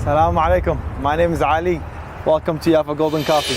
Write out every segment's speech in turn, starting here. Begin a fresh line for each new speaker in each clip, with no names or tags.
Assalamu alaikum. My name is Ali. Welcome to Yafa Golden Coffee.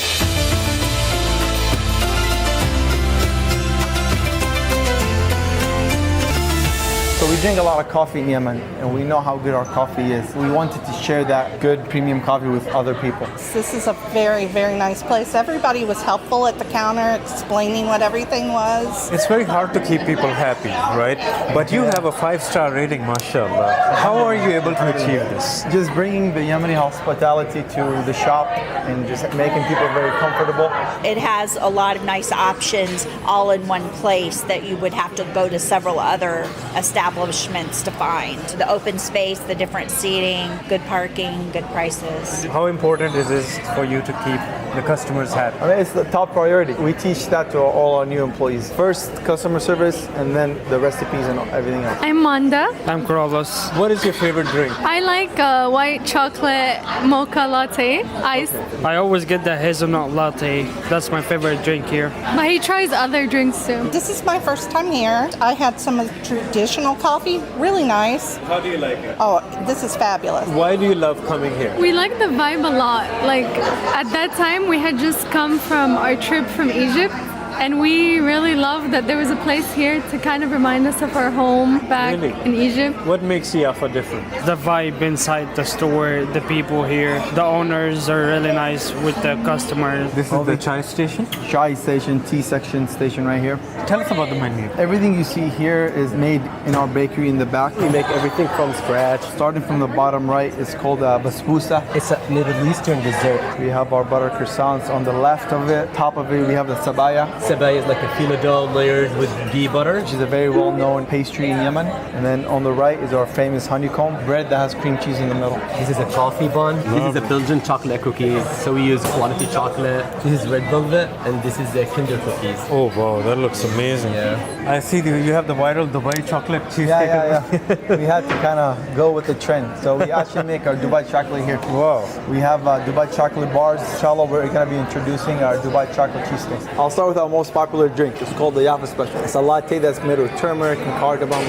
So we drink a lot of coffee in Yemen, and we know how good our coffee is. We wanted to share that good premium coffee with other people.
This is a very, very nice place. Everybody was helpful at the counter, explaining what everything was.
It's very hard to keep people happy, right? But you have a 5-star rating, mashallah. How are you able to achieve this?
Just bringing the Yemeni hospitality to the shop and just making people very comfortable.
It has a lot of nice options all in one place that you would have to go to several other establishments to find. The open space, the different seating, good parking, good prices.
How important is this for you to keep the customers happy?
I mean, it's the top priority. We teach that to all our new employees. First, customer service, and then the recipes and everything else.
I'm Manda.
I'm Carlos.
What is your favorite drink?
I like white chocolate mocha latte, iced.
I always get the hazelnut latte. That's my favorite drink here.
But he tries other drinks too.
This is my first time here. I had some of the traditional coffee, really nice.
How do you like it?
Oh, this is fabulous.
Why do you love coming here?
We like the vibe a lot. Like at that time we had just come from our trip from Egypt. And we really loved that there was a place here to kind of remind us of our home back in Egypt.
What makes Yafa different?
The vibe inside the store, the people here, the owners are really nice with the customers.
This is the chai station?
Chai station, tea section station right here.
Tell us about the menu.
Everything you see here is made in our bakery in the back. We make everything from scratch. Starting from the bottom right, it's called basbousa.
It's a Middle Eastern dessert.
We have our butter croissants on the left of it. Top of it, we have the sabaya.
Sabaya is like a filo dough layered with ghee butter.
Which is a very well-known pastry in Yemen. And then on the right is our famous honeycomb bread that has cream cheese in the middle.
This is a coffee bun. This is a Belgian chocolate cookie. So we use quality chocolate. This is red velvet, and this is the Kinder cookies.
Oh wow, that looks amazing.
Yeah.
I see you have the viral Dubai chocolate cheesecake.
Yeah. We had to kind of go with the trend. So we actually make our Dubai chocolate here.
Wow.
We have Dubai chocolate bars. Inshallah, we're going to be introducing our Dubai chocolate cheesecake. I'll start with our most popular drink. It's called the Yafa Special. It's a latte that's made with turmeric and cardamom.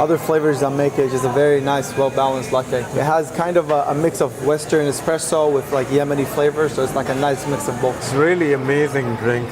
Other flavors that make it just a very nice, well-balanced latte. It has kind of a mix of Western espresso with like Yemeni flavors, so it's like a nice mix of both.
It's really amazing drink.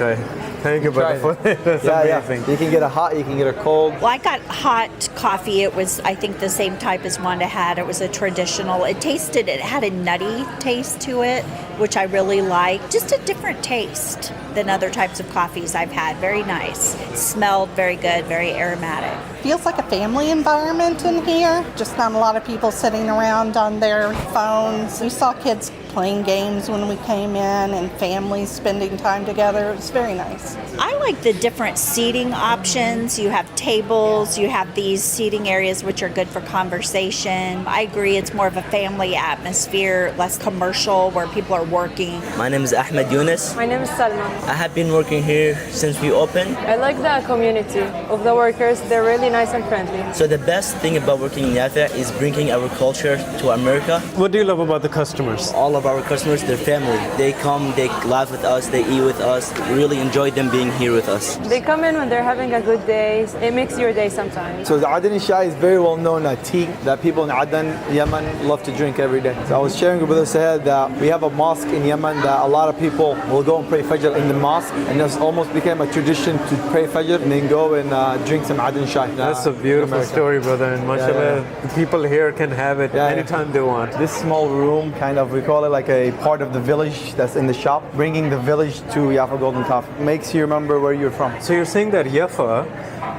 Thank you, brother. That's amazing.
Yeah. You can get a hot, you can get a cold.
Well, I got hot coffee. It was, I think, the same type as Wanda had. It was a traditional. It had a nutty taste to it, which I really like. Just a different taste than other types of coffees I've had. Very nice. Smelled very good, very aromatic.
Feels like a family environment in here. Just not a lot of people sitting around on their phones. We saw kids playing games when we came in and families spending time together. It was very nice.
I like the different seating options. You have tables, you have these seating areas which are good for conversation. I agree it's more of a family atmosphere, less commercial where people are working.
My name is Ahmed Yunus.
My name is Salma.
I have been working here since we opened.
I like the community of the workers. They're really nice and friendly.
So the best thing about working in Yafia is bringing our culture to America.
What do you love about the customers?
All of our customers, they're family. They come, they laugh with us, they eat with us. We really enjoy them being here with us.
They come in when they're having a good day. It makes your day sometimes.
So the Adani Shai is very well known tea that people in Aden, Yemen love to drink every day. So I was sharing with us ahead that we have a mosque in Yemen that a lot of people will go and pray Fajr in the mosque, and it's almost became a tradition to pray Fajr and then go and drink some Adani Shai.
That's a beautiful story, brother, and mashallah, the people here can have it anytime they want.
This small room, we call it like a part of the village that's in the shop, bringing the village to Yafa Golden Coffee. Makes you remember where you're from.
So you're saying that Yafa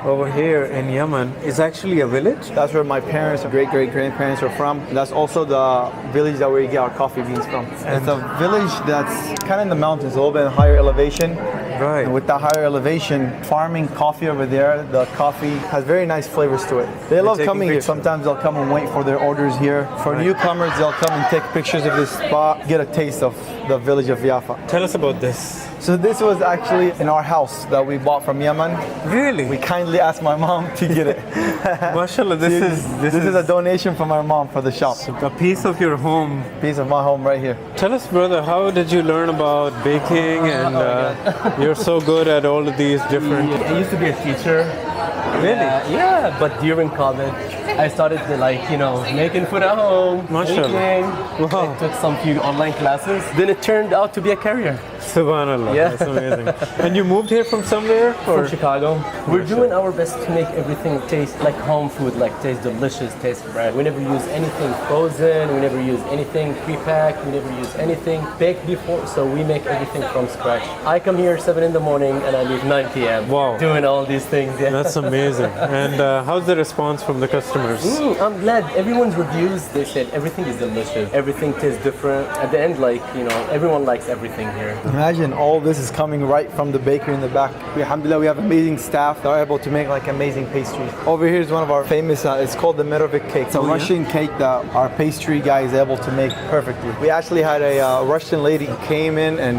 over here in Yemen is actually a village?
That's where my parents, great-great-grandparents are from. That's also the village that we get our coffee beans from. It's a village that's kind of in the mountains, a little bit higher elevation.
Right.
And with that higher elevation, farming coffee over there, the coffee has very nice flavors to it. They love coming here. Sometimes they'll come and wait for their orders here. For newcomers, they'll come and take pictures of this spot, get a taste of the village of Yafa.
Tell us about this.
So this was actually in our house that we bought from Yemen.
Really?
We kindly asked my mom to get it.
Mashallah, this is
a donation from our mom for the shop.
So a piece of your home.
Piece of my home right here.
Tell us, brother, how did you learn about baking and you're so good at all of these different...
I used to be a teacher
Really?
Yeah, but during college, I started to making food at home,
Mashallah.
cooking. I took some few online classes. Then it turned out to be a career.
Subhanallah,
Yeah.
that's amazing. And you moved here from somewhere?
From Chicago. We're doing our best to make everything taste like home food, like taste delicious, taste fresh. We never use anything frozen, we never use anything pre-packed, we never use anything baked before, so we make everything from scratch. I come here 7 in the morning and I leave 9 p.m.
Wow.
Doing all these things. Yeah.
That's amazing. And how's the response from the customers?
I'm glad. Everyone's reviews, they said everything is delicious. Everything tastes different. At the end, everyone likes everything here.
Imagine all this is coming right from the bakery in the back. Alhamdulillah, we have amazing staff that are able to make amazing pastries. Over here is one of our famous, it's called the Merovic cake. It's a Russian cake that our pastry guy is able to make perfectly. We actually had a Russian lady who came in and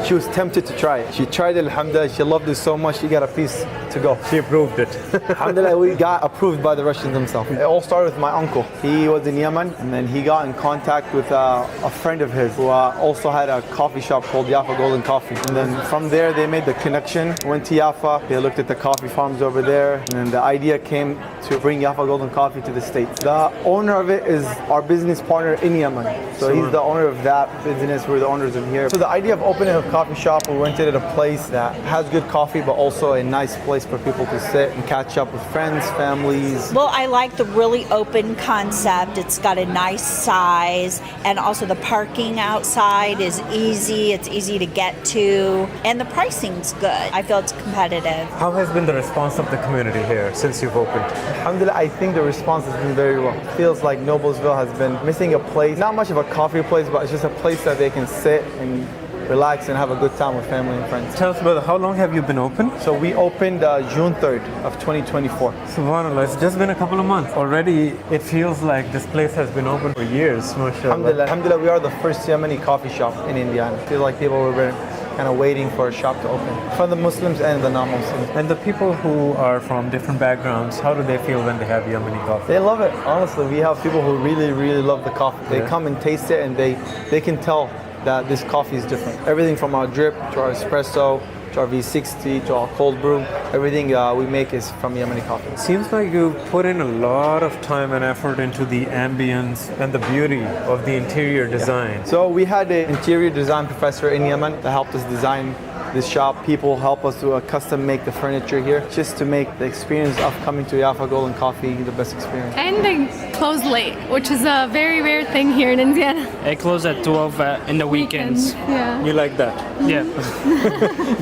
she was tempted to try it. She tried it, alhamdulillah, she loved it so much, she got a piece to go.
She approved it.
Alhamdulillah, we got approved by the Russians themselves. It all started with my uncle. He was in Yemen and then he got in contact with a friend of his who also had a coffee shop called Yaffa Golden Coffee. And then from there they made the connection, went to Yaffa, they looked at the coffee farms over there, and then the idea came to bring Yaffa Golden Coffee to the States. The owner of it is our business partner in Yemen. So he's the owner of that business, we're the owners of here. So the idea of opening a coffee shop, we rented at a place that has good coffee but also a nice place for people to sit and catch up with friends, families.
Well, I like the really open concept. It's got a nice size, and also the parking outside is easy. It's easy to get to, and the pricing's good. I feel it's competitive.
How has been the response of the community here since you've opened?
Alhamdulillah, I think the response has been very well. It feels like Noblesville has been missing a place, not much of a coffee place, but it's just a place that they can sit and relax and have a good time with family and friends.
Tell us about how long have you been open?
So we opened June 3rd of 2024.
Subhanallah, it's just been a couple of months. Already it feels like this place has been open for years, mashallah.
Alhamdulillah, we are the first Yemeni coffee shop in India. I feel like people were kind of waiting for a shop to open, for the Muslims and the non-Muslims.
And the people who are from different backgrounds, how do they feel when they have Yemeni coffee?
They love it, honestly. We have people who really, really love the coffee. They come and taste it and they can tell that this coffee is different. Everything from our drip to our espresso to our V60 to our cold brew, everything we make is from Yemeni coffee.
It seems like you put in a lot of time and effort into the ambience and the beauty of the interior design.
So we had an interior design professor in Yemen that helped us design this shop. People help us to custom make the furniture here just to make the experience of coming to Yaffa Golden Coffee the best experience.
And they close late, which is a very rare thing here in Indiana.
It closes at 12 in the weekends.
Yeah.
You like that?
Yeah.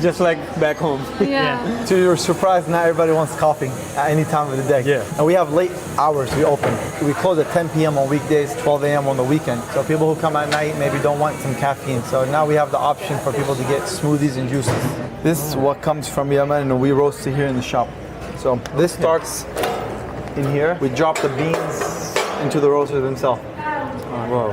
Just like back home.
Yeah.
To your surprise, not everybody wants coffee at any time of the day.
Yeah.
And we have late hours we open. We close at 10 p.m. on weekdays, 12 a.m. on the weekend. So people who come at night maybe don't want some caffeine. So now we have the option for people to get smoothies and juices. This is what comes from Yemen and we roast it here in the shop. So this starts in here. We drop the beans into the roaster themselves.
Wow.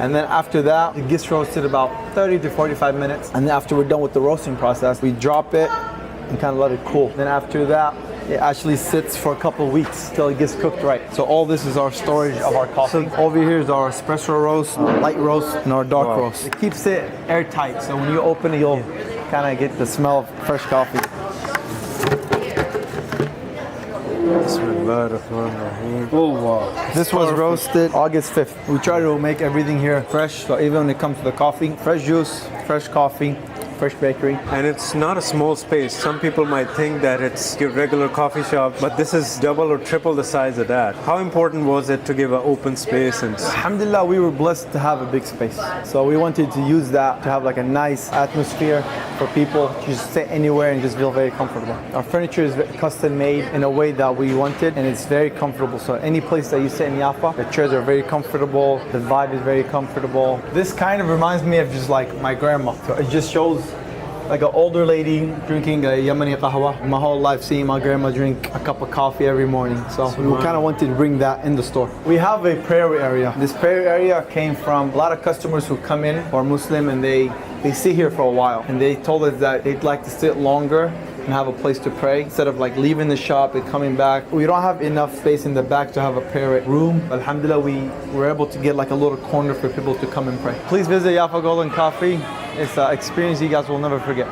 And then after that, it gets roasted about 30 to 45 minutes. And then after we're done with the roasting process, we drop it and kind of let it cool. Then after that, it actually sits for a couple of weeks till it gets cooked right. So all this is our storage of our coffee. So over here is our espresso roast, our light roast, and our dark roast. It keeps it airtight, so when you open it, you'll kind of get the smell of fresh coffee.
Oh wow.
This was roasted August 5th. We try to make everything here fresh, so even when it comes to the coffee, fresh juice, fresh coffee, fresh bakery.
And it's not a small space. Some people might think that it's your regular coffee shop, but this is double or triple the size of that. How important was it to give an open space? And
Alhamdulillah, we were blessed to have a big space. So we wanted to use that to have like a nice atmosphere for people to just sit anywhere and just feel very comfortable. Our furniture is custom made in a way that we wanted, and it's very comfortable. So any place that you sit in Yaffa, the chairs are very comfortable, the vibe is very comfortable. This kind of reminds me of just like my grandma. So it just shows like an older lady drinking a Yemeni qahwa. My whole life seeing my grandma drink a cup of coffee every morning. So we kind of wanted to bring that in the store. We have a prayer area. This prayer area came from a lot of customers who come in who are Muslim and they sit here for a while. And they told us that they'd like to sit longer and have a place to pray instead of like leaving the shop and coming back. We don't have enough space in the back to have a prayer room. Alhamdulillah, we were able to get like a little corner for people to come and pray. Please visit Yaffa Golden Coffee. It's an experience you guys will never forget.